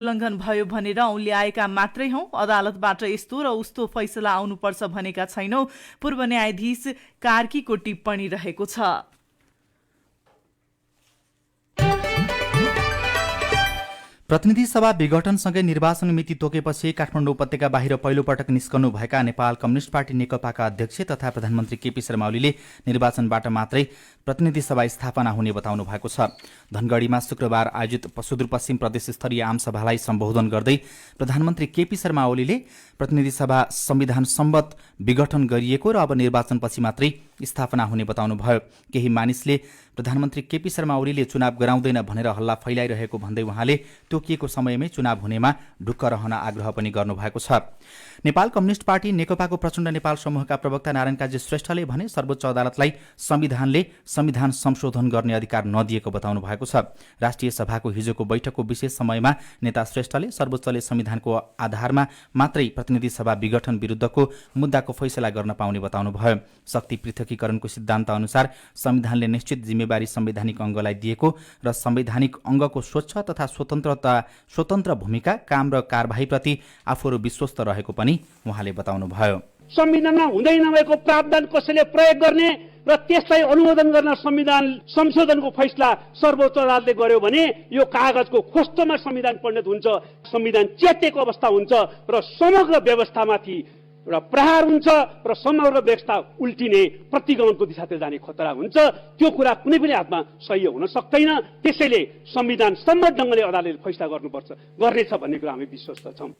उल्लङ्घन भयो भनेर औल्याएका मात्रै हौं। अदालतबाट यस्तो र उस्तो फैसला आउनुपर्छ भनेका छैनौं। पूर्व न्यायाधीश कार्कीको टिप्पणी रहेको छ। प्रतिनिधि सभा विघटनसँगै निर्वाचन मिति तोकेपछि काठमाडौँ उपत्यका बाहिर पहिलोपटक निस्कनु भएका नेपाल कम्युनिस्ट पार्टी नेकपाका अध्यक्ष तथा प्रधानमन्त्री केपी शर्मा ओलीले निर्वाचनबाट मात्रै प्रतिनिधि सभा स्थापना हुने बताउनु भएको छ। धनगढीमा शुक्रबार आयोजित सुदूरपश्चिम प्रदेश स्तरीय आमसभालाई सम्बोधन गर्दै प्रधानमन्त्री केपी शर्मा ओलीले प्रतिनिधि सभा संविधान सम्मत विघटन गरिएको र अब निर्वाचनपछि मात्रै स्थापना हुने बताउनुभयो। केही मानिसले प्रधानमन्त्री केपी शर्मा ओलीले चुनाव गराउँदैन भनेर हल्ला फैलाइरहेको भन्दै उहाँले तोकिएको समयमै चुनाव हुनेमा ढुक्क रहन आग्रह पनि गर्नुभएको छ। नेपाल कम्युनिस्ट पार्टी नेकपाको प्रचण्ड नेपाल समूहका प्रवक्ता नारायण काजी श्रेष्ठले भने सर्वोच्च अदालतलाई संविधानले संविधान संशोधन गर्ने अधिकार नदिएको बताउनु भएको छ। राष्ट्रिय सभाको हिजोको बैठकको विशेष समयमा नेता श्रेष्ठले सर्वोच्चले संविधानको आधारमा मात्रै प्रतिनिधि सभा विघटन विरुद्धको मुद्दाको फैसला गर्न पाउने बताउनुभयो। शक्ति पृथकीकरणको सिद्धान्त अनुसार संविधानले निश्चित जिम्मेवारी संवैधानिक अङ्गलाई दिएको र संवैधानिक अङ्गको स्वच्छ तथा स्वतन्त्र भूमिका काम र कारबाहीप्रति आफूहरू विश्वस्त रहेको पनि उहाँले बताउनुभयो। संविधानमा हुँदै नभएको प्रावधान कसैले प्रयोग गर्ने र त्यसलाई अनुमोदन गर्न संविधान संशोधनको फैसला सर्वोच्च अदालतले गर्यो भने यो कागजको खोस्टोमा संविधान परिणत हुन्छ, संविधान च्यातिएको अवस्था हुन्छ र समग्र व्यवस्थामाथि र प्रहार हुन्छ र समग्र व्यवस्था उल्टिने प्रतिगमनको दिशातिर जाने खतरा हुन्छ। त्यो कुरा कुनै पनि हातमा सही हुन सक्दैन। त्यसैले संविधान सम्मत ढङ्गले अदालतले फैसला गर्नेछ भन्ने कुरा हामी विश्वस्त छौं।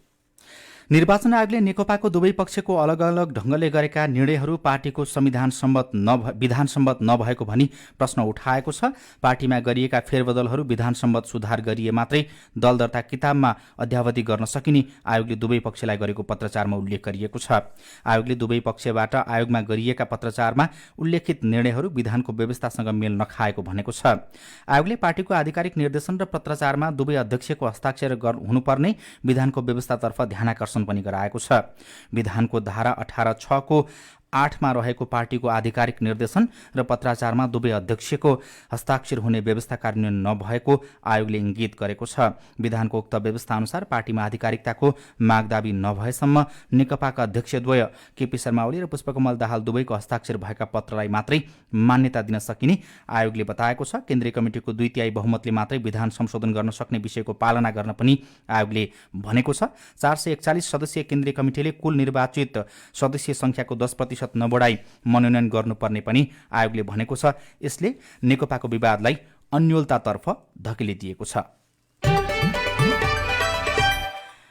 निर्वाचन आयोगले नेकपाको दुवै पक्षको अलग अलग ढंगले गरेका निर्णयहरू पार्टीको विधान सम्मत नभएको भनी प्रश्न उठाएको छ। पार्टीमा गरिएका फेरबदलहरू विधान सम्मत सुधार गरिए मात्रै दल दर्ता किताबमा अध्यावधि गर्न सकिने आयोगले दुवै पक्षलाई गरेको पत्रचारमा उल्लेख गरिएको छ। आयोगले दुवै पक्षबाट आयोगमा गरिएका पत्रचारमा उल्लेखित निर्णयहरू विधानको व्यवस्थासँग मेल नखाएको भनेको छ। आयोगले पार्टीको आधिकारिक निर्देशन र पत्रचारमा दुवै अध्यक्षको हस्ताक्षर हुनुपर्ने विधानको व्यवस्थातर्फ ध्यानाकर्षण पनि गराएको छ। विधानको धारा 18(6) को 8 मा रहेको पार्टीको आधिकारिक निर्देशन र पत्राचारमा दुवै अध्यक्षको हस्ताक्षर हुने व्यवस्था कार्यान्वयन नभएको आयोगले इंगित गरेको छ। विधानको उक्त व्यवस्था अनुसार पार्टीमा आधिकारिकताको माग दाबी नभएसम्म नेकपाका अध्यक्षद्वय केपी शर्मा ओली र पुष्पकमल दाहाल दुवैको हस्ताक्षर भएका पत्रलाई मात्रै मान्यता दिन सकिने आयोगले बताएको छ। केन्द्रीय कमिटिको 2/3 बहुमतले मात्रै विधान संशोधन गर्न सक्ने विषयको पालना गर्न पनि आयोगले भनेको छ। 441 सदस्यीय केन्द्रीय कमिटिले कुल निर्वाचित सदस्य संख्याको 10% नबढाई मनोनयन गर्नुपर्ने पनि आयोगले भनेको छ। यसले नेकपाको विवादलाई अन्योलतातर्फ धकेलिदिएको छ।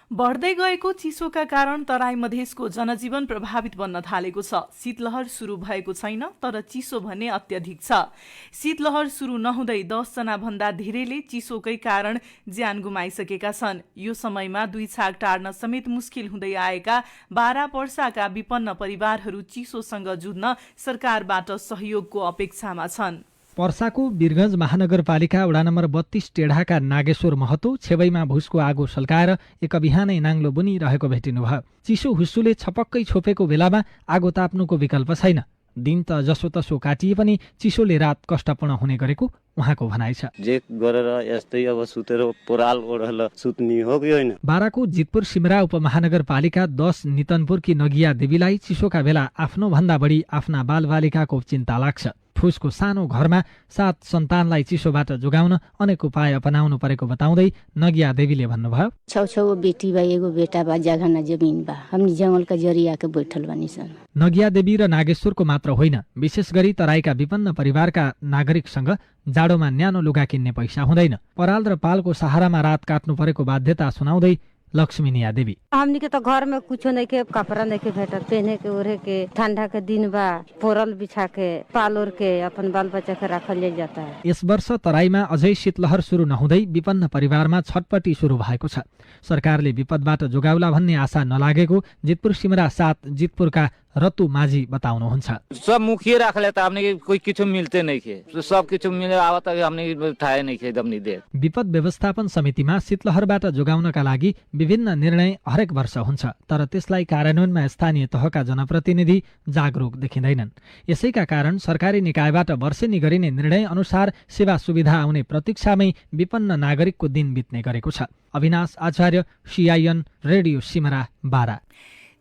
बढ्दै गएको चिसोका कारण तराई मधेसको जनजीवन प्रभावित बन्न थालेको छ। शीतलहर सुरु भएको छैन तर चिसो भने अत्यधिक छ। शीतलहर सुरु नहुँदै 10 जना भन्दा धेरैले चिसोकै कारण ज्यान गुमाइसकेका छन्। यो समयमा 2 छाक टार्न समेत मुस्किल हुँदै आएका 12 पर्साका विपन्न परिवारहरू चिसोसँग जुझ्न सरकारबाट सहयोगको अपेक्षामा छन्। पर्साको वीरगञ्ज महानगरपालिका वडा नम्बर 32 टेढाका नागेश्वर महतो छेवैमा भुसको आगो सल्काएर एक बिहानै नाङ्लो बुनिरहेको भेटिनुभयो। चिसो हुस्सुले छपक्कै छोपेको बेलामा आगो ताप्नुको विकल्प छैन। दिन त जसोतसो काटिए पनि चिसोले रात कष्टपूर्ण हुने गरेको उहाँको भनाइ छ। जे गरेर यस्तै अब सुतेर पोराल ओढेर सुत्नी हो कि होइन। बाराको जितपुर सिमरा उपमहानगरपालिका 10 नितनपुरकी नगिया देवीलाई चिसोका बेला आफ्नो भन्दा बढी आफ्ना बालबालिकाको चिन्ता लाग्छ। फुसको सानो घरमा 7 सन्तानलाई चिसोबाट जोगाउन अनेक उपाय अपनाउनु परेको बताउँदै नगिया देवीले भन्नुभयो, छौ बेटी बा, एगो बेटा बा, जगह न जमीन बा, हमनी जंगल का जरिया के बैठल बानी सन। नगिया देवी र नागेश्वरको मात्र होइन, विशेष गरी तराईका विपन्न परिवारका नागरिकसँग जाडोमा न्यानो लुगा किन्ने पैसा हुँदैन। पराल र पालको सहारामा रात काट्नु परेको बाध्यता सुनाउँदै लक्ष्मी निया देवी, हमनी के तो घर में कुछ नहीं के, कपड़ा नहीं के भेटत, पहने के ओढ़े के, ठंडा के दिन बा पोरल बिछा के पाल ओढ़ के अपन बाल बच्चा के रखल जाता है। यस वर्ष तराईमा अझै शीतलहर सुरु नहुँदै विपन्न परिवारमा छटपटी सुरु भएको छ। सरकारले विपदबाट जोगाउला भन्ने आशा नलागेको जितपुर सिमरा 7 जितपुरका रतु माझी बताउनुहुन्छ। सब मुखिए रखले त हमने कोई किछु मिलते नहीं खे, सब किछु मिले आवत हमने थाहे नहीं खे दमनी दे। विपद व्यवस्थापन समितिमा शीतलहरबाट जोगाउनका लागि विभिन्न निर्णय हरेक वर्ष हुन्छ, तर त्यसलाई कार्यान्वयनमा स्थानीय तहका जनप्रतिनिधि जागरुक देखिँदैनन्। यसैका कारण सरकारी निकायबाट वर्षेनी गरिने निर्णय अनुसार सेवा सुविधा आउने प्रतीक्षामै विपन्न नागरिकको दिन बित्ने गरेको छ। अविनाश आचार्य, CIN रेडियो सिमरा, बारा।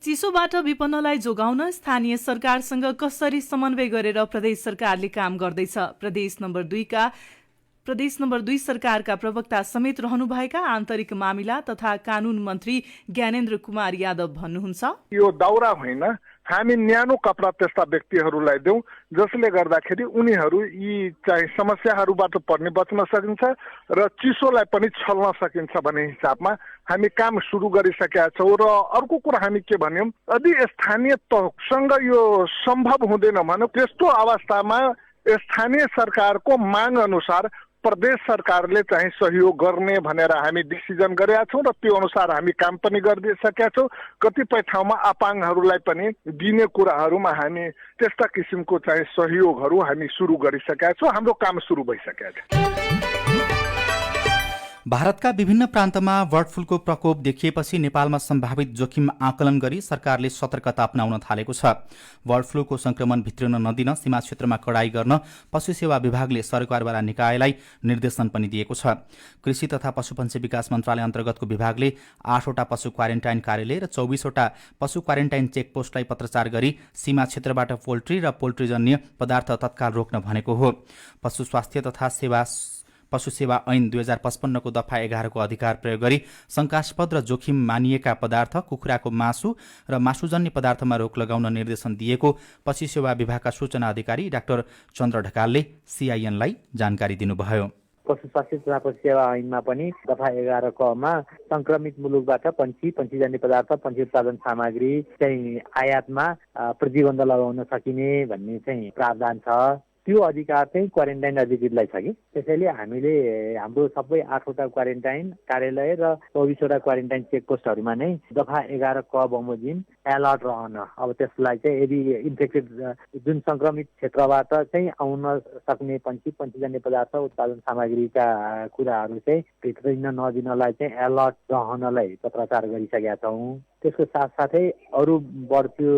चिसोबाट विपन्नलाई जोगाउन स्थानीय सरकारसँग कसरी समन्वय गरेर प्रदेश सरकारले काम गर्दैछ? प्रदेश नम्बर 2 सरकारका प्रवक्ता समेत रहनुभएका आन्तरिक मामिला तथा कानून मन्त्री ज्ञानेन्द्र कुमार यादव भन्नुहुन्छ, यो दाउरा होइन, हामी न्यानो कपडा त्यस्ता व्यक्तिहरूलाई देऊ जसले गर्दाखेरि उनीहरू यी चाहिँ समस्याहरूबाट पनि बच्न सकिन्छ र चिसोलाई पनि छल्न सकिन्छ भन्ने हिसाबमा हामी काम सुरु गरिसकेका छौँ। र अर्को कुरा हामी के भन्यौँ, यदि स्थानीय तहसँग यो सम्भव हुँदैन भने त्यस्तो अवस्थामा स्थानीय सरकारको माग अनुसार प्रदेश सरकारले चाहिँ सहयोग गर्ने भनेर हामी डिसिजन गरेका छौँ र त्यो अनुसार हामी काम पनि गरिसकेका छौँ। कतिपय ठाउँमा अपाङ्गहरूलाई पनि दिने कुराहरूमा हामी त्यस्ता किसिमको चाहिँ सहयोगहरू हामी सुरु गरिसकेका छौँ। हाम्रो काम सुरु भइसकेका छ। भारतका विभिन्न प्रान्तमा बर्ड फ्लूको प्रकोप देखिएपछि नेपालमा सम्भावित जोखिम आकलन गरी सरकारले सतर्कता अपनाउन थालेको छ। बर्ड फ्लूको संक्रमण भित्रिन नदिन सीमा क्षेत्रमा कडाई गर्न पशु सेवा विभागले सरकारवाला निकायलाई निर्देशन पनि दिएको छ। कृषि तथा पशुपन्छी विकास मन्त्रालय अन्तर्गतको विभागले 8वटा पशु क्वारेन्टाइन कार्यालय र 24वटा पशु क्वारेन्टाइन चेकपोस्टलाई पत्रचार गरी सीमा क्षेत्रबाट पोल्ट्री र पोल्ट्रीजन्य पदार्थ तत्काल रोक्न भनेको हो। पशु स्वास्थ्य तथा पशु सेवा ऐन 2055 को दफा 11 को अधिकार प्रयोग गरी शंकास्पद र जोखिम मानिएका पदार्थ, कुखुराको मासु र मासुजन्य पदार्थमा रोक लगाउन निर्देशन दिएको पशु सेवा विभागका सूचना अधिकारी डाक्टर चन्द्र ढकालले CIN-लाई जानकारी दिनुभयो। पशु स्वास्थ्य तथा पशु सेवा ऐनमा पनि दफा 11 क मा संक्रमित मुलुकबाट पन्छीजन्य पदार्थ, पन्छी उत्पादन सामग्री चाहिँ आयातमा प्रतिबन्ध लगाउन सकिने भन्ने चाहिँ प्रावधान छ। त्यो अधिकार चाहिँ क्वारेन्टाइन अधिकृतलाई छ कि त्यसैले हामीले हाम्रो सबै 8वटा क्वारेन्टाइन कार्यालय र 24वटा क्वारेन्टाइन चेकपोस्टहरूमा नै दफा 11 क बमोजिम अलर्ट रहन। अब त्यसलाई चाहिँ यदि इन्फेक्टेड जुन संक्रमित क्षेत्रबाट चाहिँ आउन सक्ने पन्छीजन्य पदार्थ, उत्पादन सामग्रीका कुराहरू चाहिँ भित्रिन नदिनलाई चाहिँ अलर्ट रहनलाई पत्रचार गरिसकेका छौँ। त्यसको साथसाथै अरू बर्ड फ्लू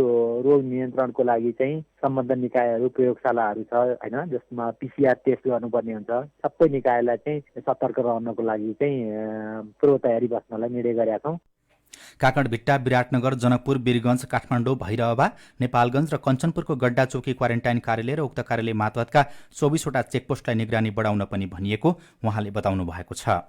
रोग नियन्त्रणको लागि चाहिँ सम्बद्ध निकायहरू, प्रयोगशालाहरू छ हैन, जसमा PCR टेस्ट गर्नुपर्ने हुन्छ। सबै निकायलाई चाहिँ सतर्क रहनको लागि चाहिँ पूर्व तयारी बस्नलाई निर्णय गरेका छौँ। काकडभिट्टा, विराटनगर, जनकपुर, वीरगञ्ज, काठमाडौँ, भैरहवा, नेपालगञ्ज र कञ्चनपुरको गड्डा चौकी क्वारेन्टाइन कार्यालय र उक्त कार्यालय मातहतका 24वटा चेकपोस्टलाई निगरानी बढाउन पनि भनिएको उहाँले बताउनु भएको छ।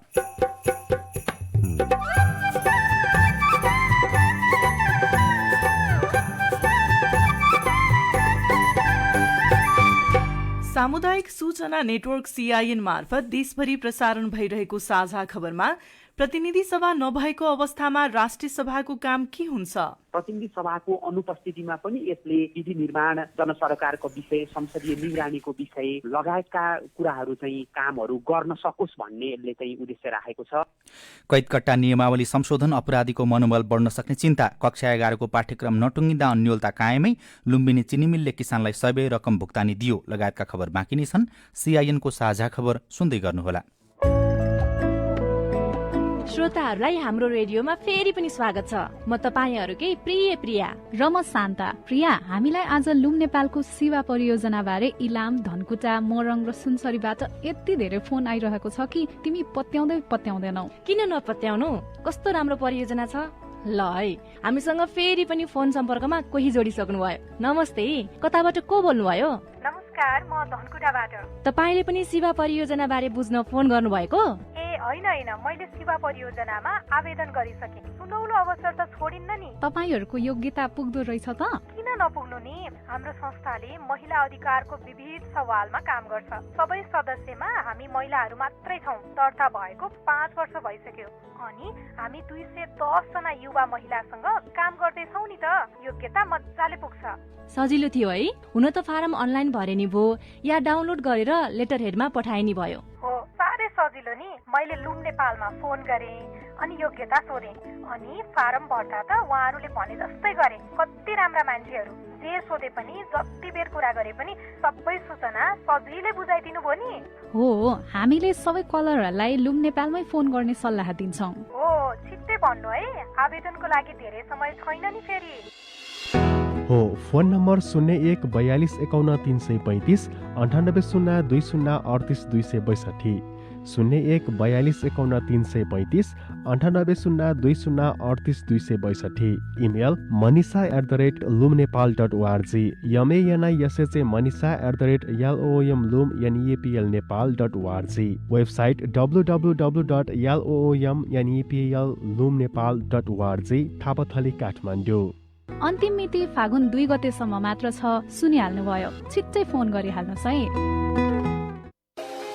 सामुदायिक सूचना नेटवर्क CIN मार्फत देशभरि प्रसारण भइरहेको साझा खबरमा प्रतिनिधि सभा नभएको अवस्थामा राष्ट्रिय सभाको काम के हुन्छ? प्रतिनिधि सभाको अनुपस्थितिमा पनि यसले विधि निर्माण, जनसरकारको विषय, संसदीय निगरानीको विषय लगायतका कुराहरू चाहिँ कामहरू गर्न सकोस् भन्ने यसले चाहिँ उद्देश्य राखेको छ। कैदकट्टा नियमावली संशोधन, अपराधीको मनोबल बढ्न सक्ने चिन्ता, कक्षा 11 को पाठ्यक्रम नटुङ्गिँदा अन्योलता कायमै, लुम्बिनी चिनी मिलले किसानलाई सबै रकम भुक्तानी दियो लगायतका खबर बाँकी नै छन्। CIN को साझा खबर सुन्दै गर्नुहोला। श्रोताहरूलाई हाम्रो रेडियोमा फेरि पनि स्वागत छ। म तपाईहरुकै प्रिय प्रिया र म शान्ता। प्रिया, हामीलाई आज लुम नेपालको सेवा परियोजना बारे इलाम, धनकुटा, मोरङ र सुनसरीबाट यति धेरै फोन आइरहेको छ कि तिमी पत्याउँदैनौ। किन नपत्याउनु? कस्तो राम्रो परियोजना छ। ल है, हामीसँग फेरि पनि फोन सम्पर्कमा कोही जोडिसक्नु भयो। नमस्ते, कताबाट को बोल्नुभयो? नमस्कार, म धनकुटाबाट। तपाईले पनि सेवा परियोजना बारे बुझ्न फोन गर्नुभएको? होइन, मैले सेवा परियोजनामा आवेदन गरिसके। सुनौलो अवसर त छोडिन्न नि। तपाईहरुको योग्यता पुग्दो रहेछ त? किन नपुग्नु नि? हाम्रो संस्थाले महिला अधिकारको विविध सवालमा काम गर्छ। सबै सदस्यमा हामी महिलाहरू मात्रै छौं। दर्ता भएको 5 वर्ष भइसक्यो अनि हामी 210 जना युवा महिलासँग काम गर्दैछौं नि त। योग्यता मज्जाले पुग्छ। सजिलो थियो है? हुन त फारम अनलाइन भरे नि भो या डाउनलोड गरेर लेटर हेडमा पठाए नि भयो। हो, साह्रै सजिलो नि। मैले लुम नेपालमा फोन गरे अनि योग्यता सोधे अनि फारम भर्दा त उहाँहरूले भने जस्तै गरे। कति राम्रा मान्छेहरू। जे सोधे पनि जति बेर कुरा गरे पनि सबै सूचना सजिलै बुझाइदिनु भयो नि। हो, हामीले सबै कलरहरूलाई लुम नेपालमै फोन गर्ने सल्लाह दिन्छौँ। हो, छिट्टै भन्नु है, आवेदनको लागि धेरै समय छैन नि फेरि। हो, phone number 01 42 51 335 98 0 20 38 262 01 42 51 335 98 0 20 38 262। Email manisha@lumnepal.org manisha@loom@loomnepal.org। Website www.loomnepal.org Thapathali Kathmandu. अन्तिम मिति फागुन 2 गतेसम्म मात्र छ, सुनिहाल्नुभयो, छिट्टै फोन गरिहाल्नुहोस् है।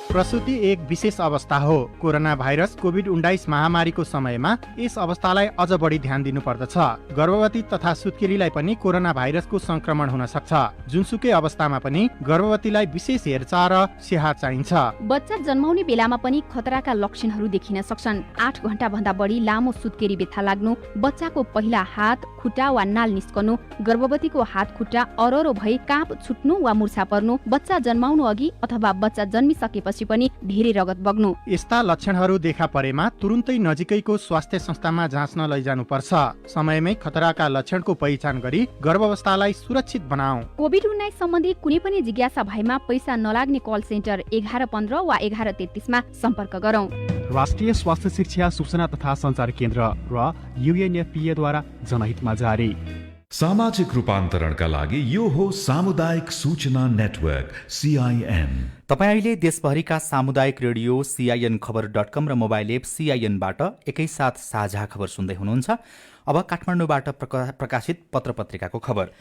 प्रसूति एक विशेष अवस्था हो। कोरोना भाइरस कोभिड-19 महामारीको समयमा यस अवस्थालाई अझ बढी ध्यान दिनुपर्दछ। गर्भवती तथा सुत्केरीलाई पनि कोरोना भाइरसको संक्रमण हुन सक्छ। जुनसुकै अवस्थामा पनि गर्भवतीलाई विशेष हेरचाह र स्याहार चाहिन्छ। बच्चा जन्माउने बेलामा पनि खतराका लक्षणहरू देखिन सक्छन्। 8 घण्टा भन्दा बढी लामो सुत्केरी व्यथा लाग्नु, बच्चाको पहिला हात, खुट्टा वा नाल निस्कनु, गर्भवतीको हात खुट्टा अररो भई काप छुट्नु वा मुर्छा पर्नु, बच्चा जन्माउनु अघि अथवा बच्चा जन्मिसकेपछि पनि धेरै रगत बग्नु। यस्ता लक्षणहरू देखा परेमा तुरुन्तै नजिकैको स्वास्थ्य संस्थामा जाँच्न लैजानुपर्छ। समयमै खतराका लक्षणको पहिचान गरी गर्भावस्थालाई सुरक्षित बनाऊ। कोभिड-19 सम्बन्धी कुनै पनि जिज्ञासा भएमा पैसा नलाग्ने कल सेन्टर 1115 वा 1133 मा सम्पर्क गरौँ। राष्ट्रिय स्वास्थ्य शिक्षा सूचना तथा सञ्चार केन्द्र र UNFPA द्वारा जनहितमा जारी। सामाजिक रूपान्तरणका लागि यो हो सामुदायिक सूचना नेटवर्क CIN। तपाईँ अहिले देशभरिका सामुदायिक रेडियो CINखबर.com र मोबाइल एप CINबाट एकैसाथ साझा खबर सुन्दै हुनुहुन्छ। अब काठमाडौँबाट प्रकाशित पत्रपत्रिकाको खबर।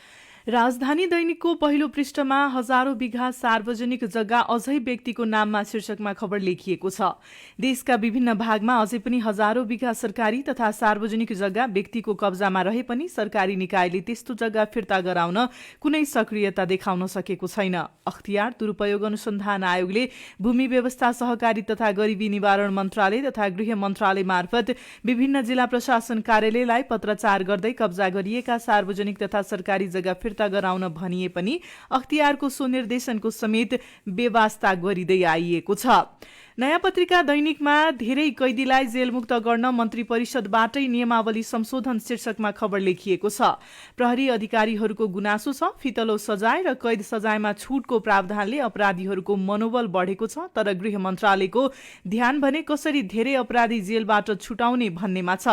राजधानी दैनिकको पहिलो पृष्ठमा हजारौं बिघा सार्वजनिक जग्गा अझै व्यक्तिको नाममा शीर्षकमा खबर लेखिएको छ। देशका विभिन्न भागमा अझै पनि हजारौं बिघा सरकारी तथा सार्वजनिक जग्गा व्यक्तिको कब्जामा रहे पनि सरकारी निकायले त्यस्तो जग्गा फिर्ता गराउन कुनै सक्रियता देखाउन सकेको छैन। अख्तियार दुरूपयोग अनुसन्धान आयोगले भूमि व्यवस्था, सहकारी तथा गरिबी निवारण मन्त्रालय तथा गृह मन्त्रालय मार्फत विभिन्न जिल्ला प्रशासन कार्यालयलाई पत्राचार गर्दै कब्जा गरिएका सार्वजनिक तथा सरकारी जग्गा गराउन भनिए पनि अख्तियारको स्वनिर्देशनको समेत बेवास्ता गरिँदै आइएको छ। नयाँ पत्रिका दैनिकमा धेरै कैदीलाई जेलमुक्त गर्न मन्त्री परिषदबाटै नियमावली संशोधन शीर्षकमा खबर लेखिएको छ। प्रहरी अधिकारीहरूको गुनासो छ, फितलो सजाय र कैद सजायमा छुटको प्रावधानले अपराधीहरूको मनोबल बढेको छ, तर गृह मन्त्रालयको ध्यान भने कसरी धेरै अपराधी जेलबाट छुटाउने भन्नेमा छ।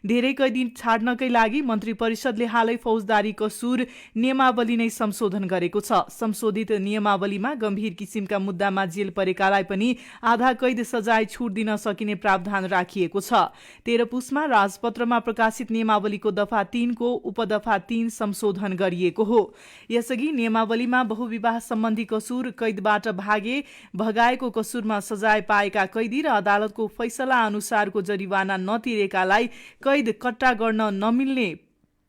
धेरै कैदी छाड्नकै लागि मन्त्री परिषदले हालै फौजदारी कसुर नियमावली नै संशोधन गरेको छ। संशोधित नियमावलीमा गम्भीर किसिमका मुद्दामा जेल परेकालाई पनि आधा कैद सजाय छुट दिन सकिने प्रावधान राखिएको छ। 13 पुसमा राजपत्रमा प्रकाशित नियमावलीको दफा 3 को उपदफा 3 संशोधन गरिएको हो। यसअघि नियमावलीमा बहुविवाह सम्बन्धी कसुर, कैदबाट भगाएको कसुरमा सजाय पाएका कैदी र अदालतको फैसला अनुसारको जरिवाना नतिरेकालाई कैद कट्टा गर्न नमिल्ने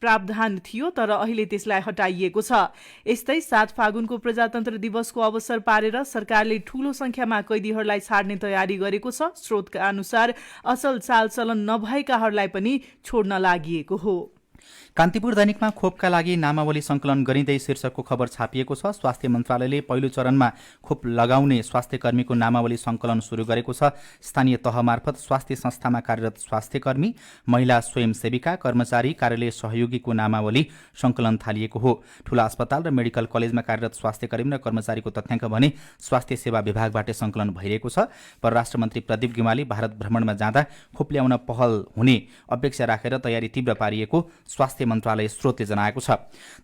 प्रावधान थियो, तर अहिले त्यसलाई हटाइएको छ। यस्तै 7 फागुनको प्रजातन्त्र दिवसको अवसर पारेर सरकारले ठूलो संख्यामा कैदीहरूलाई छाड्ने तयारी गरेको छ। स्रोतका अनुसार असल चालचलन नभएकाहरूलाई पनि छोड्न लागि हो। कान्तिपुर दैनिकमा खोपका लागि नामावली संकलन गरिँदै शीर्षकको खबर छापिएको छ। स्वास्थ्य मन्त्रालयले पहिलो चरणमा खोप लगाउने स्वास्थ्य कर्मीको नामावली संकलन शुरू गरेको छ। स्थानीय तह मार्फत स्वास्थ्य संस्थामा कार्यरत स्वास्थ्य कर्मी, महिला स्वयंसेविका, कर्मचारी, कार्यालय सहयोगीको नामावली संकलन थालिएको हो। ठूला अस्पताल र मेडिकल कलेजमा कार्यरत स्वास्थ्य कर्मी र कर्मचारीको तथ्याङ्क भने स्वास्थ्य सेवा विभागबाट संकलन भइरहेको छ। परराष्ट्र मन्त्री प्रदीप गेवाली भारत भ्रमणमा जाँदा खोप ल्याउन पहल हुने अपेक्षा राखेर तयारी तीव्र पारिएको स्वास्थ्य मन्त्रालय स्रोतले जनाएको छ।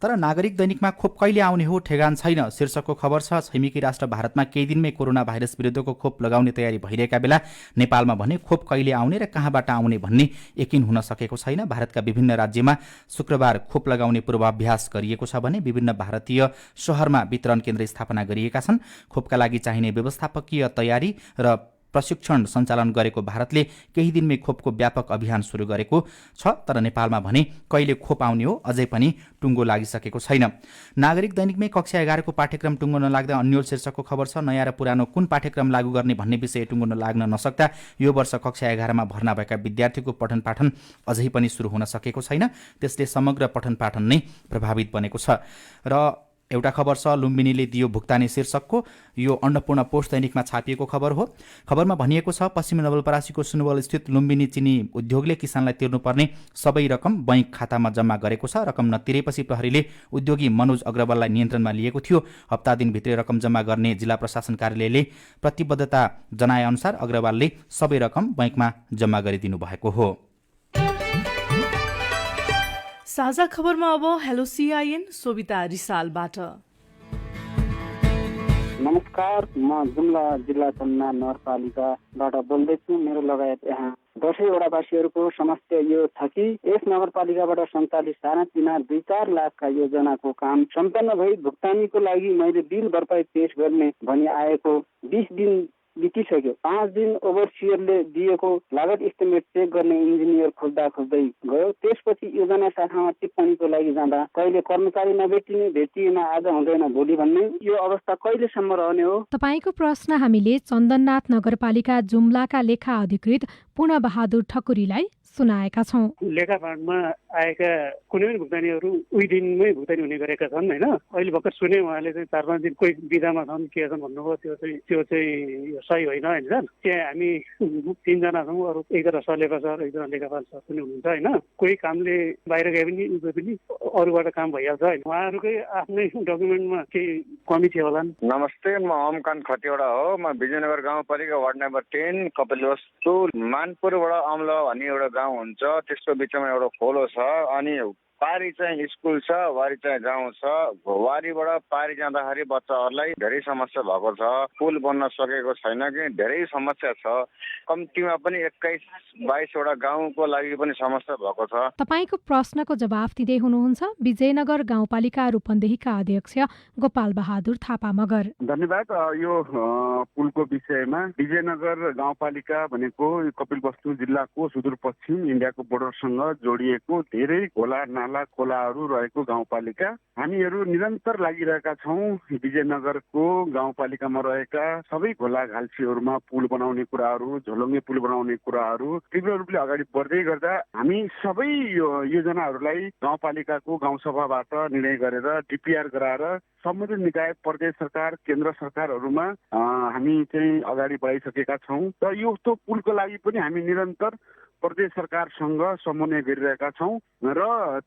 तर नागरिक दैनिकमा खोप कहिले आउने हो ठेगान छैन शीर्षकको खबर छ। छिमेकी राष्ट्र भारतमा केही दिनमै कोरोना भाइरस विरुद्धको खोप लगाउने तयारी भइरहेका बेला नेपालमा भने खोप कहिले आउने र कहाँबाट आउने भन्ने यकिन हुन सकेको छैन। भारतका विभिन्न राज्यमा शुक्रबार खोप लगाउने पूर्वाभ्यास गरिएको छ भने विभिन्न भारतीय शहरमा वितरण केन्द्र स्थापना गरिएका छन्। खोपका लागि चाहिने व्यवस्थापकीय तयारी र प्रशिक्षण सञ्चालन गरेको भारतले केही दिनमै खोपको व्यापक अभियान सुरु गरेको छ, तर नेपालमा भने कहिले खोप आउने हो अझै पनि टुङ्गो लागिसकेको छैन। नागरिक दैनिकमै कक्षा 11 को पाठ्यक्रम टुङ्गो नलाग्दा अन्यल शीर्षकको खबर छ। नयाँ र पुरानो कुन पाठ्यक्रम लागू गर्ने भन्ने विषय टुङ्गो लाग्न नसक्दा यो वर्ष कक्षा 11 मा भर्ना भएका विद्यार्थीको पठन पाठन अझै पनि सुरु हुन सकेको छैन। त्यसले समग्र पठन पाठन नै प्रभावित बनेको छ। र एउटा खबर छ लुम्बिनीले दियो भुक्तानी शीर्षकको, यो अन्नपूर्ण पोस्ट दैनिकमा छापिएको खबर हो। खबरमा भनिएको छ पश्चिमी नवलपरासीको सुनवल स्थित लुम्बिनी चिनी उद्योगले किसानलाई तिर्नुपर्ने सबै रकम बैंक खातामा जम्मा गरेको छ। रकम नतिरेपछि प्रहरीले उद्योगी मनोज अग्रवाललाई नियन्त्रणमा लिएको थियो। हप्ता दिनभित्रै रकम जम्मा गर्ने जिल्ला प्रशासन कार्यालयले प्रतिबद्धता जनाएअनुसार अग्रवालले सबै रकम बैंकमा जम्मा गरिदिनु भएको हो। साझा खबरमा अब हेलो सीआईएन सोभिता रिसालबाट। नमस्कार, म जुम्ला जिल्ला चन्ना नगरपालिकाबाट बोल्दैछु। मेरो लगायत यहाँ 10 वडावासीहरूको समस्या यो छ कि यस नगरपालिकाबाट सञ्चालित सानातिना 2-4 लाखका योजनाको काम सम्पन्न भई भुक्तानीको लागि मैले बिल भरपाई पेश गर्ने भनी आएको 20 दिन बितिसक्यो। 5 दिन ओभरसियरले दिएको लागत एस्टिमेट चेक गर्ने इन्जिनियर खोज्दै गयो। त्यसपछि योजना शाखामा टिप्पणीको लागि जाँदा कहिले कर्मचारी नभेटिने, भेटिएमा आज हुँदैन भोलि भन्ने यो अवस्था कहिलेसम्म रहने हो? तपाईको प्रश्न हामीले चन्दननाथ नगरपालिका जुम्लाका लेखा अधिकृत पूर्णबहादुर ठकुरीलाई सुनाएका छौं। लेखापाठमा आएका कुनै पनि भुक्तानीहरू उही दिनमै भुक्तानी हुने गरेका छन् होइन। अहिले भर्खर सुने उहाँले चाहिँ 4-5 दिन कोही बिदामा छन् के छन् भन्नुभयो। त्यो चाहिँ सही होइन होइन सर। त्यहाँ हामी 3 जना छौँ, अरू एकजना सलेखा सर, एकजना लेखापाल सर पनि हुनुहुन्छ होइन। कोही कामले बाहिर गए पनि अरूबाट काम भइहाल्छ होइन। उहाँहरूकै आफ्नै डकुमेन्टमा केही कमी थियो होला। नमस्ते, म अमकान खतिवडा हो। म विजयनगर गाउँपालिका वार्ड नम्बर 10 कपिलवस्तु मानपुरबाट अम्ल भन्ने एउटा गाउँ हुन्छ। त्यसको बिचमा एउटा खोलो छ अनि पारी चाहिँ स्कुल छ, वारी चाहिँ गाउँ छ। वारीबाट पारी जाँदाखेरि बच्चाहरूलाई धेरै समस्या भएको छ। पुल बन्न सकेको छैन कि धेरै समस्या छ। कम्तीमा पनि 21-22 वटा गाउँको लागि पनि समस्या भएको छ। तपाईको प्रश्नको जवाफ दिँदै हुनुहुन्छ विजयनगर गाउँपालिका रूपन्देहीका अध्यक्ष गोपाल बहादुर थापा मगर। धन्यवाद। यो पुलको विषयमा विजयनगर गाउँपालिका भनेको कपिलवस्तु जिल्लाको सुदूरपश्चिम इन्डियाको बोर्डरसँग जोडिएको धेरै खोला नाला खोलाहरू रहेको गाउँपालिका। हामीहरू निरन्तर लागिरहेका छौँ। विजयनगरको गाउँपालिकामा रहेका सबै खोला घाल्सीहरूमा पुल बनाउने कुराहरू, झोलुङ्गे पुल बनाउने कुराहरू तीव्र रूपले अगाडि बढ्दै गर्दा हामी सबै योजनाहरूलाई गाउँपालिकाको गाउँसभाबाट निर्णय गरेर डिपिआर गराएर सम्बन्धित निकाय, प्रदेश सरकार, केन्द्र सरकारहरूमा हामी चाहिँ अगाडि बढाइसकेका छौँ। र यो पुलको लागि पनि हामी निरन्तर प्रदेश सरकारसँग समन्वय गरिरहेका छौँ र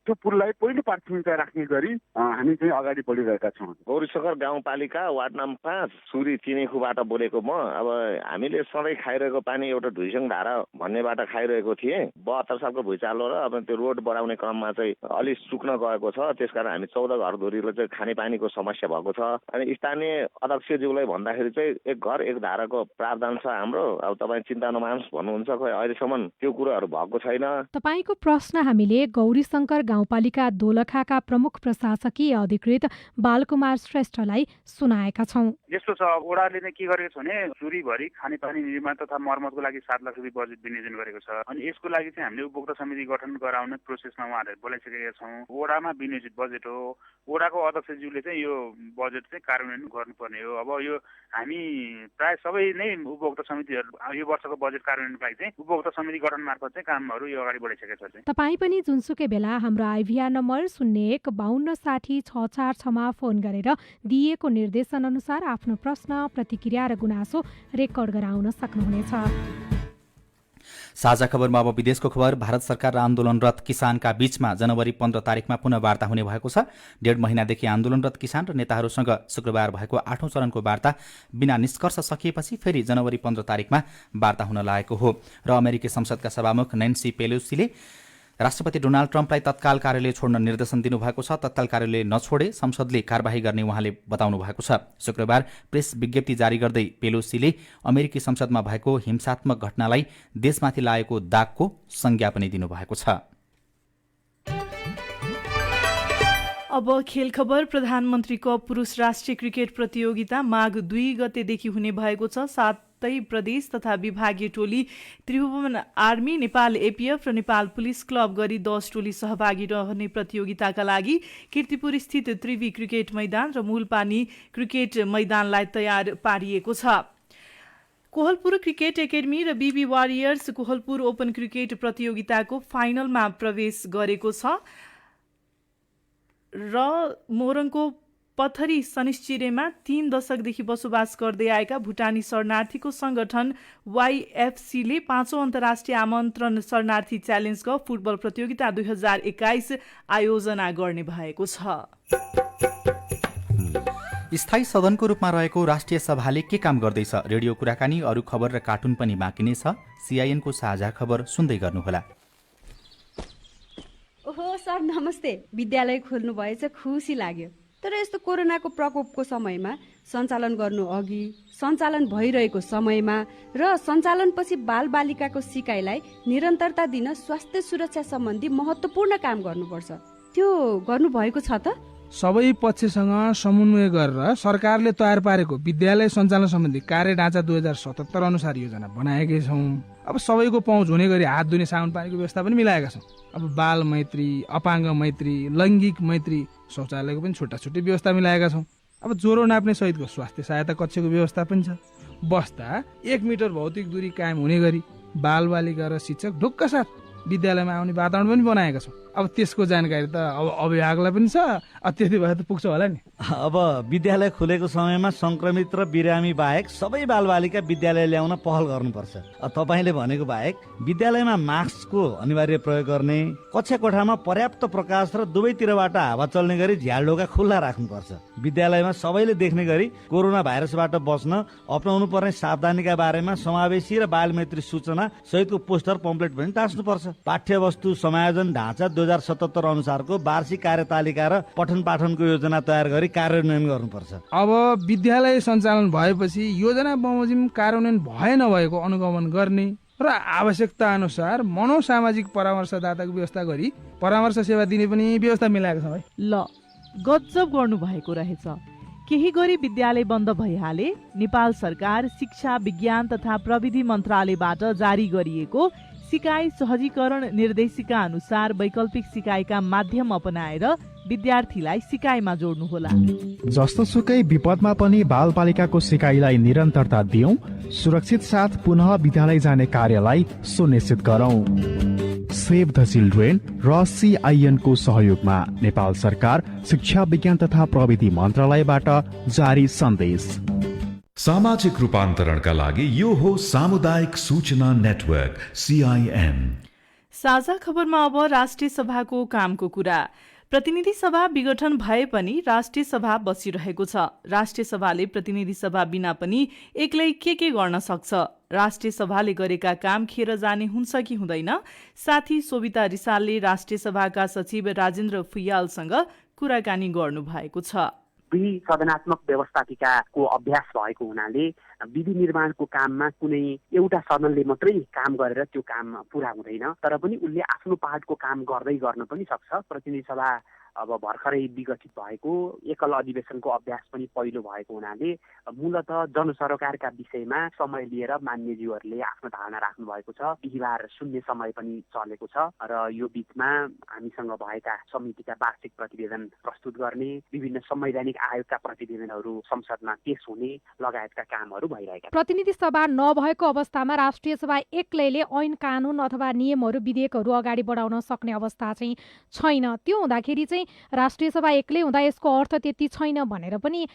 त्यो पुललाई पहिलो प्राथमिकता राख्ने गरी हामी चाहिँ अगाडि बढिरहेका छौँ। गौरीशङ्कर गाउँपालिका वार्ड नम्बर 5 सुरी चिनेखुबाट बोलेको म। अब हामीले सधैँ खाइरहेको पानी एउटा धुइसङ धारा भन्नेबाट खाइरहेको थिएँ। 72 सालको भुइँचालो र अब त्यो रोड बढाउने क्रममा चाहिँ अलि सुक्न गएको छ। त्यसकारण हामी 14 घरधुरीले चाहिँ खानेपानीको समस्या भएको छ। अनि स्थानीय अध्यक्षज्यूलाई भन्दाखेरि चाहिँ एक घर एक धाराको प्रावधान छ हाम्रो। अब तपाईँ चिन्ता नमान्नुहोस् भन्नुहुन्छ, खै अहिलेसम्म त्यो कुराहरू भएको छैन। तपाईको प्रश्न हामीले गौरीशङ्कर गाउँपालिका दोलखाका प्रमुख प्रशासकीय अधिकृत बालकुमार श्रेष्ठलाई सुनाएका छौं। यस्तो छ, ओडाले नै के गरेको छ भने सुरीभरि खानेपानी निर्माण तथा मर्मतको लागि 7 लाख रुपियाँ बजेट विनियोजन गरेको छ। अनि यसको लागि चाहिँ हामीले उपभोक्ता समिति गठन गराउने प्रोसेसमा उहाँहरूले बोलाइसकेका छौँ। ओडामा विनियोजित बजेट हो। ओडाको अध्यक्षज्यूले चाहिँ यो बजेट चाहिँ कार्यान्वयन गर्नुपर्ने हो। अब यो हामी प्राय सबै नै उपभोक्ता समितिहरू यो वर्षको बजेट कार्यान्वयनको लागि चाहिँ उपभोक्ता समिति गठन मार्फत चाहिँ कामहरू यो अगाडि बढाइसकेको छ। तपाईँ पनि जुनसुकै बेला हाम्रो आइभीआर नम्बर 01 52 60 646 मा फोन गरेर दिइएको निर्देशन अनुसार आफ्नो प्रश्न, प्रतिक्रिया र गुनासो रेकर्ड गराउन सक्नुहुनेछ। साझा खबरमा अब विदेशको खबर। भारत सरकार र आन्दोलनरत किसानका बीचमा जनवरी 15 तारिकमा पुनः वार्ता हुने भएको छ। 1.5 महिनादेखि आन्दोलनरत किसान र नेताहरूसँग शुक्रबार भएको 8औं चरणको वार्ता बिना निष्कर्ष सकिएपछि फेरि जनवरी 15 तारिकमा वार्ता हुन लागेको हो। र अमेरिकी संसदका सभामुख नैन्सी पेलोसीले राष्ट्रपति डोनाल्ड ट्रम्पलाई तत्काल कार्यालय छोड्न निर्देशन दिनुभएको छ। तत्काल कार्यालय नछोडे संसदले कार्यवाही गर्ने उहाँले बताउनु भएको छ। शुक्रबार प्रेस विज्ञप्ति जारी गर्दै पेलोसीले अमेरिकी संसदमा भएको हिंसात्मक घटनालाई देशमाथि लागेको दागको संज्ञा पनि दिनुभएको छ। अब खेल खबर। प्रधानमन्त्री कप पुरुष राष्ट्रिय क्रिकेट प्रतियोगिता माघ 2 गतेदेखि हुने भएको छ। 7 प्रदेश तथा विभागीय टोली, त्रिभुवन आर्मी, नेपाल एपीएफ र नेपाल पुलिस क्लब गरी 10 टोली सहभागी रहने प्रतियोगिताका लागि कीर्तिपुर स्थित त्रिवी क्रिकेट मैदान र मूलपानी क्रिकेट मैदानलाई तयार पारिएको छ। कोहलपुर क्रिकेट एकेडमी र बीबी वारियर्स कोहलपुर ओपन क्रिकेट प्रतियोगिताको फाइनलमा प्रवेश गरेको छ र मोरङको पथरी सनिश्चिरेमा 3 दशकदेखि बसोबास गर्दै आएका भुटानी शरणार्थीको संगठन YFCले 5औं अन्तर्राष्ट्रिय आमन्त्रण शरणार्थी च्यालेन्ज कप फुटबल प्रतियोगिता 2021 आयोजना गर्ने भएको छ। स्थायी सदनको रूपमा रहेको राष्ट्रिय सभाले के काम गर्दैछ? रेडियो कुराकानी, अरू खबर र कार्टुन पनि बाँकी नै छ। CINको साझा खबर सुन्दै गर्नुहोला। ओहो सर नमस्ते। विद्यालय खोल्नु भएछ, खुसी लाग्यो। तर यस्तो कोरोनाको प्रकोपको समयमा सञ्चालन गर्नु अघि, सञ्चालन भइरहेको समयमा र सञ्चालनपछि बालबालिकाको सिकाइलाई निरन्तरता दिन स्वास्थ्य सुरक्षा सम्बन्धी महत्त्वपूर्ण काम गर्नुपर्छ। त्यो गर्नुभएको छ त? सबै पक्षसँग समन्वय गरेर सरकारले तयार पारेको विद्यालय सञ्चालन सम्बन्धी कार्यढाँचा 2077 अनुसार योजना बनाएकै छौँ। अब सबैको पहुँच हुने गरी हात धुने साबुन पानीको व्यवस्था पनि मिलाएका छौँ। अब बाल मैत्री, अपाङ्ग मैत्री, लैङ्गिक मैत्री शौचालयको पनि छुट्टा छुट्टी व्यवस्था मिलाएका छौँ। अब ज्वरो नाप्ने सहितको स्वास्थ्य सहायता कक्षको व्यवस्था पनि छ। बस्दा 1 मिटर भौतिक दूरी कायम हुने गरी बालबालिका र शिक्षक ढुक्क साथ विद्यालयमा आउने वातावरण पनि बनाएका छौँ। अब त्यसको जानकारी त अब अभिभावकलाई पनि छ, त्यति भए त पुग्छ होला नि। अब विद्यालय खुलेको समयमा संक्रमित र बिरामी बाहेक सबै बालबालिका विद्यालय ल्याउन पहल गर्नुपर्छ। तपाईँले भनेको बाहेक विद्यालयमा मास्कको अनिवार्य प्रयोग गर्ने, कक्षा कोठामा पर्याप्त प्रकाश र दुवैतिरबाट हावा चल्ने गरी झ्यालढोका खुल्ला राख्नुपर्छ। विद्यालयमा सबैले देख्ने गरी कोरोना भाइरसबाट बच्न अपनाउनु पर्ने सावधानीका बारेमा समावेशी र बालमैत्री सूचना सहितको पोस्टर पम्पलेट पनि टाँच्नुपर्छ। पाठ्यवस्तु समायोजन ढाँचा 2077 अनुसारको वार्षिक कार्यतालिका र पठन पाठनको योजना तयार गरी कार्यान्वयन गर्नुपर्छ। अब विद्यालय सञ्चालन भएपछि योजना बमोजिम कार्यान्वयन भए नभएको अनुगमन गर्ने र आवश्यकता अनुसार मनोसामाजिक परामर्शदाताको व्यवस्था गरी परामर्श सेवा दिने पनि व्यवस्था मिलाएको छ भाइ। ल गजब गर्नु भएको रहेछ। केही गरी विद्यालय बन्द भइहाले नेपाल सरकार शिक्षा, विज्ञान तथा प्रविधि मन्त्रालयबाट जारी गरिएको सिकाइ सहजीकरण निर्देशिका अनुसार वैकल्पिक सिकाइका माध्यम अपनाएर विद्यार्थीलाई सिकाइमा जोड्नुहोला। जस्तोसुकै विपदमा पनि बालबालिकाको सिकाइलाई निरन्तरता दियौं, सुरक्षित साथ पुनः विद्यालय जाने कार्यलाई सुनिश्चित गरौं। सेभ द चिल्ड्रेन र CIN को सहयोगमा नेपाल सरकार शिक्षा, विज्ञान तथा प्रविधि मन्त्रालयबाट जारी सन्देश। सामाजिक रूपान्तरणका लागि यो हो सामुदायिक सूचना नेटवर्क CIN। साझा खबरमा अब राष्ट्रिय सभाको कामको कुरा। प्रतिनिधि सभा विघटन भए पनि राष्ट्रिय सभा बसिरहेको छ। राष्ट्रिय सभाले प्रतिनिधि सभा बिना पनि एक्लै के गर्न सक्छ? राष्ट्रिय सभाले गरेका काम खेर जाने हुन्छ कि हुँदैन? साथी सोभिता रिसालले राष्ट्रिय सभाका सचिव राजेन्द्र फुयालसँग कुराकानी गर्नु भएको छ। सदनात्मक व्यवस्थापिकाको अभ्यास भएको हुनाले विधि निर्माणको काममा कुनै एउटा सदनले मात्रै काम गरेर त्यो काम पुरा हुँदैन। तर पनि उसले आफ्नो पार्टको काम गर्दै गर्न पनि सक्छ। प्रतिनिधि सभा अब भर्खरै विघटित भएको एकल अधिवेशनको अभ्यास पनि पहिलो भएको हुनाले मूलत जनसरकारका विषयमा समय लिएर मान्यज्यूहरूले आफ्नो धारणा राख्नु भएको छ। बिहिबार शून्य समय पनि चलेको छ र यो बीचमा हामीसँग भएका समितिका वार्षिक प्रतिवेदन प्रस्तुत गर्ने, विभिन्न संवैधानिक आयोगका प्रतिवेदनहरू संसदमा पेश हुने लगायतका कामहरू भइरहेका। प्रतिनिधि सभा नभएको अवस्थामा राष्ट्रिय सभा एक्लैले ऐन, कानून अथवा नियमहरू, विधेयकहरू अगाडि बढाउन सक्ने अवस्था चाहिँ छैन। त्यो हुँदाखेरि चाहिँ राष्ट्रिय सभा एक्लै हुँदा यसको अर्थ त्यति छैन भनेर पनि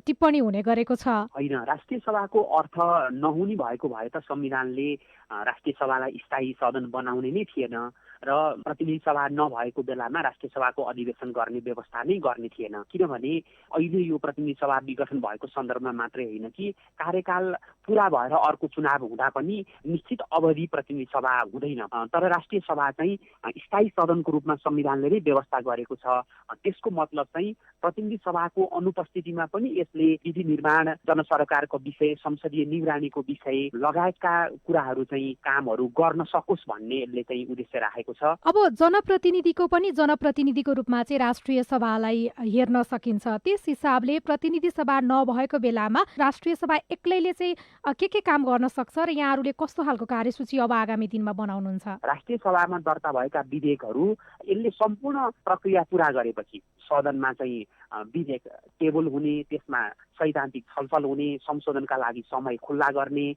टिप्पणी हुने गरेको छ। होइन, राष्ट्रिय सभाको अर्थ नहुने भएको भए त संविधानले राष्ट्रिय सभालाई स्थायी सदन बनाउने नै थिएन र प्रतिनिधि सभा नभएको बेलामा राष्ट्रिय सभाको अधिवेशन गर्ने व्यवस्था नै गर्ने थिएन। किनभने अहिले यो प्रतिनिधि सभा विघटन भएको सन्दर्भमा मात्रै होइन कि कार्यकाल पुरा भएर अर्को चुनाव हुँदा पनि निश्चित अवधि प्रतिनिधि सभा हुँदैन। तर राष्ट्रिय सभा चाहिँ स्थायी सदनको रूपमा संविधानले नै व्यवस्था गरेको छ। त्यसको मतलब चाहिँ प्रतिनिधि सभाको अनुपस्थितिमा पनि यसले विधि निर्माण, जनसरकारको विषय, संसदीय निगरानीको विषय लगायतका कुराहरू चाहिँ कामहरू गर्न सकोस् भन्ने यसले चाहिँ उद्देश्य राखेको भएको छ। अब जनप्रतिनिधिको पनि जनप्रतिनिधिको रूपमा चाहिँ राष्ट्रिय सभालाई हेर्न सकिन्छ। त्यस हिसाबले प्रतिनिधि सभा नभएको बेलामा राष्ट्रिय सभा एक्लैले चाहिँ के काम गर्न सक्छ र यहाँहरूले कस्तो खालको कार्यसूची अब आगामी दिनमा बनाउनुहुन्छ? राष्ट्रिय सभामा दर्ता भएका विधेयकहरू यसले सम्पूर्ण प्रक्रिया पूरा गरेपछि सदनमा चाहिँ विधेयक टेबल हुने, त्यसमा सैद्धान्तिक छलफल हुने, संशोधनका लागि समय खुल्ला गर्ने,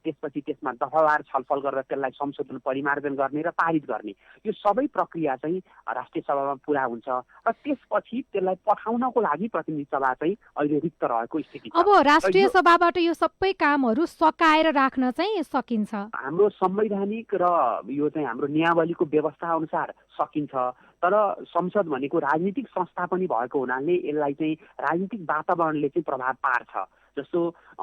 त्यसपछि त्यसमा दफावार छलफल गरेर त्यसलाई संशोधन परिमार्जन गर्ने र पारित गर्ने, यो सबै प्रक्रिया चाहिँ राष्ट्रिय सभामा पूरा हुन्छ र त्यसपछि त्यसलाई पठाउनको लागि प्रतिनिधि सभा चाहिँ अहिले रिक्त रहेको स्थिति छ। अब राष्ट्रिय सभाबाट यो सबै कामहरू सकाएर राख्न चाहिँ सकिन्छ? हाम्रो संवैधानिक र यो चाहिँ हाम्रो नियमावलीको व्यवस्था अनुसार सकिन्छ, तर संसद भनेको राजनीतिक संस्था पनि भएको हुनाले यसलाई चाहिँ राजनीतिक वातावरणले चाहिँ प्रभाव पार्छ। जस्तो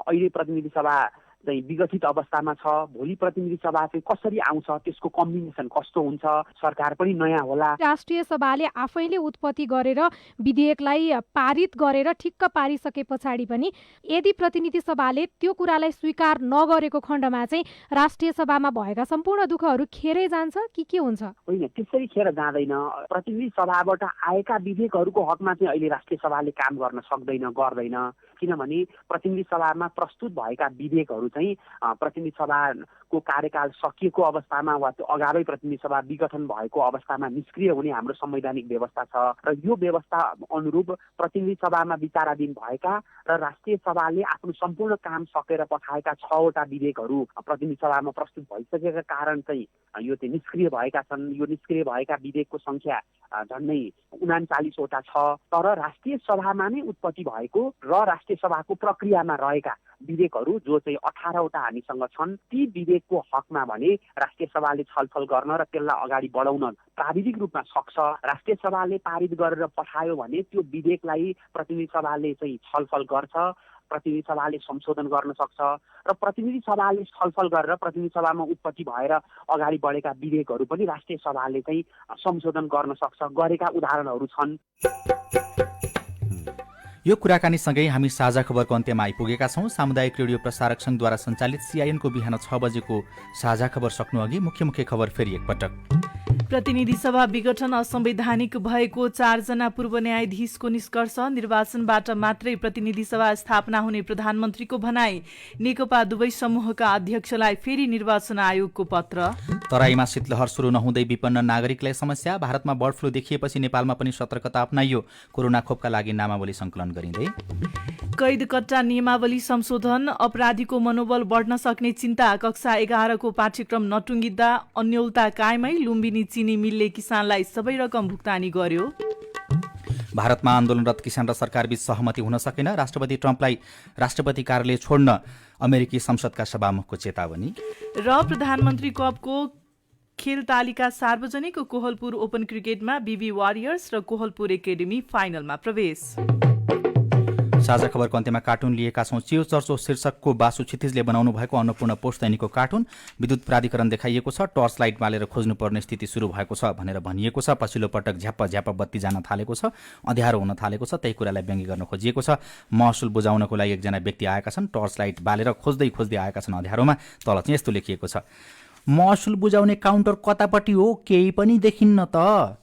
अहिले प्रतिनिधि सभा चाहिँ विगठित अवस्थामा छ, भोलि प्रतिनिधि सभा चाहिँ कसरी आउँछ, त्यसको कम्बिनेसन कस्तो हुन्छ, सरकार पनि नयाँ होला। राष्ट्रिय सभाले आफैले उत्पत्ति गरेर विधेयकलाई पारित गरेर ठिक्क पारिसके पछाडि पनि यदि प्रतिनिधि सभाले त्यो कुरालाई स्वीकार नगरेको खण्डमा चाहिँ राष्ट्रिय सभामा भएका सम्पूर्ण दुःखहरू खेरै जान्छ कि के हुन्छ? होइन, त्यसरी खेर जाँदैन। प्रतिनिधि सभाबाट आएका विधेयकहरूको हकमा चाहिँ अहिले राष्ट्रिय सभाले काम गर्न सक्दैन, गर्दैन। किनभने प्रतिनिधि सभामा प्रस्तुत भएका विधेयकहरू चाहिँ प्रतिनिधि सभाको कार्यकाल सकिएको अवस्थामा वा त्यो अगावै प्रतिनिधि सभा विघटन भएको अवस्थामा निष्क्रिय हुने हाम्रो संवैधानिक व्यवस्था छ र यो व्यवस्था अनुरूप प्रतिनिधि सभामा विचाराधीन भएका र राष्ट्रिय सभाले आफ्नो सम्पूर्ण काम सकेर पठाएका 6 वटा विधेयकहरू प्रतिनिधि सभामा प्रस्तुत भइसकेका कारण चाहिँ यो चाहिँ निष्क्रिय भएका छन्। यो निष्क्रिय भएका विधेयकको संख्या झन्डै 39 वटा छ। तर राष्ट्रिय सभामा नै उत्पत्ति भएको र राष्ट्रिय सभाको प्रक्रियामा रहेका विधेयकहरू जो चाहिँ 18 वटा हामीसँग छन्, ती विधेयकको हकमा भने राष्ट्रिय सभाले छलफल गर्न र त्यसलाई अगाडि बढाउन प्राविधिक रूपमा सक्छ। राष्ट्रिय सभाले पारित गरेर पठायो भने त्यो विधेयकलाई प्रतिनिधि सभाले चाहिँ छलफल गर्छ, प्रतिनिधि सभाले संशोधन गर्न सक्छ र प्रतिनिधि सभाले छलफल गरेर प्रतिनिधि सभामा उत्पत्ति भएर अगाडि बढेका विधेयकहरू पनि राष्ट्रिय सभाले चाहिँ संशोधन गर्न सक्छ। गरेका उदाहरणहरू छन्। यो कुराकानीसँगै हामी साझा खबरको अन्त्यमा आइपुगेका छौँ। सामुदायिक रेडियो प्रसारक सङ्घद्वारा सञ्चालित CIN को बिहान 6 बजेको साझा खबर सक्नु अघि मुख्य मुख्य खबर फेरि एकपटक। प्रतिनिधि सभा विघटन असंवैधानिक भएको 4 जना पूर्व न्यायाधीशको निष्कर्ष। निर्वाचनबाट मात्रै प्रतिनिधि सभा स्थापना हुने प्रधानमन्त्रीको भनाई। नेकपा दुवै समूहका अध्यक्षलाई फेरि निर्वाचन आयोगको पत्र। तराईमा शीतलहर सुरु नहुँदै विपन्न नागरिकलाई समस्या। भारतमा बर्ड फ्लू देखिएपछि नेपालमा पनि सतर्कता अपनाइयो। कोरोना खोपका लागि नामावली संकलन गरिँदै। कैद कट्टा नियमावली संशोधन। अपराधीको मनोबल बढ्न सक्ने चिन्ता। कक्षा 11 को पाठ्यक्रम नटुङ्गिँदा अन्यलता कायमै। लुम्बिनी चिनी मिलले किसानलाई सबै रकम भुक्तानी गर्यो। भारतमा आन्दोलनरत किसान र सरकारबीच सहमति हुन सकेन। राष्ट्रपति ट्रम्पलाई राष्ट्रपति कार्यालय छोड्न अमेरिकी संसदका सभामुखको चेतावनी। र प्रधानमन्त्री कपको खेल तालिका सार्वजनिक। कोहलपुर ओपन क्रिकेटमा BB वारियर्स र कोहलपुर एकाडेमी फाइनलमा प्रवेश। साझा खबरको अन्त्यमा कार्टुन लिएका छौँ। चियो चर्चो शीर्षकको बासु क्षितिजले बनाउनु भएको अन्नपूर्ण पोषदैनीको कार्टुन। विद्युत प्राधिकरण देखाइएको छ। टर्च लाइट बालेर खोज्नुपर्ने स्थिति सुरु भएको छ भनेर भनिएको छ। पछिल्लो पटक झ्याप्प झ्याप्प बत्ती जान थालेको छ, अँध्यारो हुन थालेको छ। त्यही कुरालाई व्यङ्ग्य गर्न खोजिएको छ। महसुल बुझाउनको लागि एकजना व्यक्ति आएका छन्। टर्च लाइट बालेर खोज्दै खोज्दै आएका छन् अँध्यारोमा। तल चाहिँ यस्तो लेखिएको छ, महसुल बुझाउने काउन्टर कतापट्टि हो, केही पनि देखिन्न त।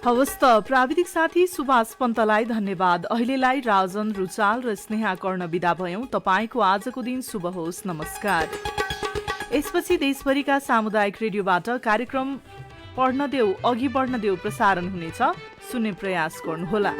हवस् त, प्राविधिक साथी सुभाष पन्तलाई धन्यवाद। अहिलेलाई राजन रुचाल र स्नेहा कर्ण विदा भयौं। तपाईको आजको दिन शुभ होस्। नमस्कार। यसपछि देशभरिका सामुदायिक रेडियोबाट कार्यक्रम पढ्न देऊ अघि बढ्न देऊ प्रसारण हुनेछ। सुन्ने प्रयास गर्नुहोला।